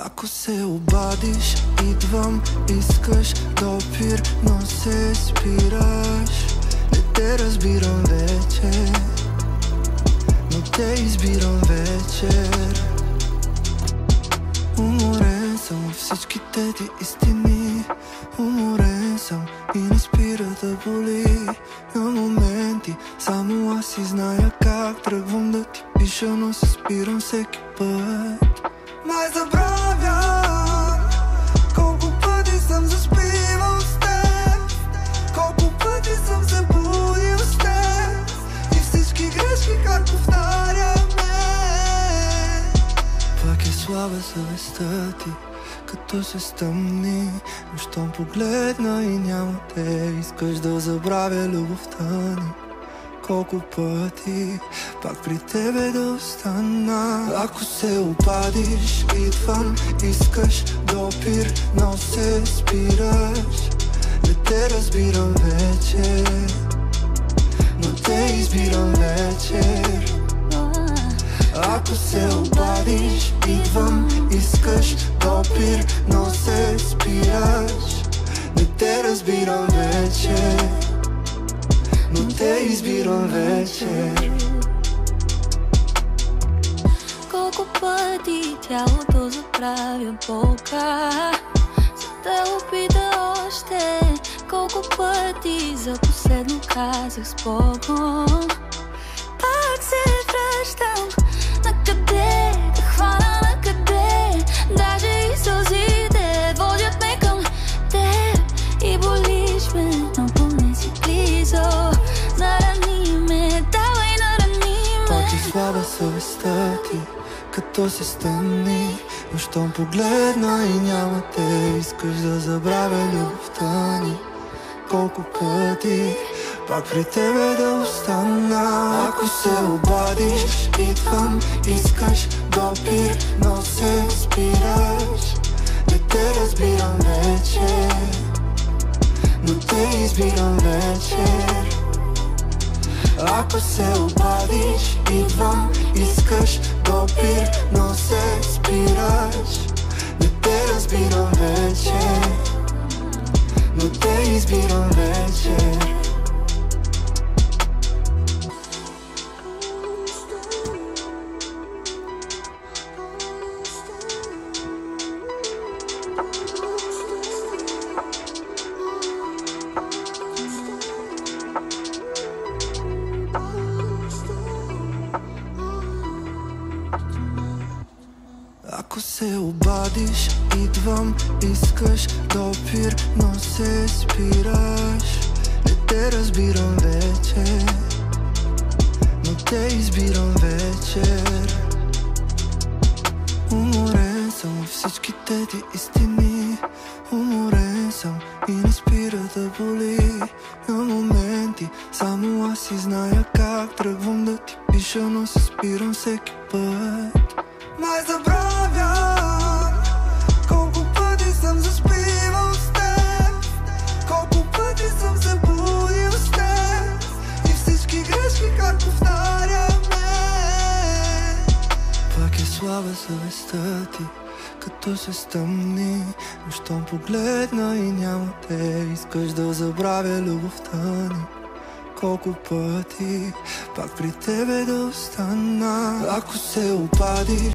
Ако се обадиш, идвам, искаш допир, но се спираш. Не те разбирам вече, но те избирам вечер. Уморен съм от всичките ти истини, уморен съм и не спира да боли. На моменти само аз си зная как тръгвам да ти пиша, но се спирам всеки път. Май забравям колко пъти съм заспивал с теб, колко пъти съм се будил с теб и всички грешки как повтаряме. Пак е слаба съвестта ти, като се стъмни, но щом погледна и няма те, искаш да забравя любовта ни. Колко пъти пак при тебе да остана. Ако се обадиш, идвам, искаш допир, но се спираш. Не те разбирам вече, но те избирам вечер. Ако се обадиш, идвам, искаш допир, но се спираш. Не те разбирам вече, но те избирам вечер. Колко пъти тялото заправя болка, за да опита още. Колко пъти за последно казах с Богом. Пак се връщам, накъде да хвана, накъде. Даже и сълзите водят ме към теб и болиш ме, но поне си близо. Нарани ме, давай нарани ме. Пак е слаба съвестта ти, като се стъмни, но щом погледна и няма те, искаш да забравя любовта ни. Колко пъти пак при тебе да остана. Ако се обадиш, идвам, искаш допир, но се спираш. Не те разбирам вече, но те избирам вечер. Ако се обадиш, идвам, искаш допир, но се спираш. Не те разбирам вече, но те избирам вечер. Ако се обадиш, идвам, искаш допир, но се спираш. Не те разбирам вече, но те избирам вечер. Уморен съм от всичките ти истини, уморен съм и не спира да боли. На моменти само аз си зная как тръгвам да ти пиша, но се спирам всеки път. Май забравям колко пъти съм заспивал с теб, колко пъти съм се будил с теб и всички грешки как повтаряме. Пак е слаба съвестта ти, като се стъмни, но щом погледна и няма те, искаш да забравя любовта ни. Колко пъти пак при тебе да остана. Ако се обадиш,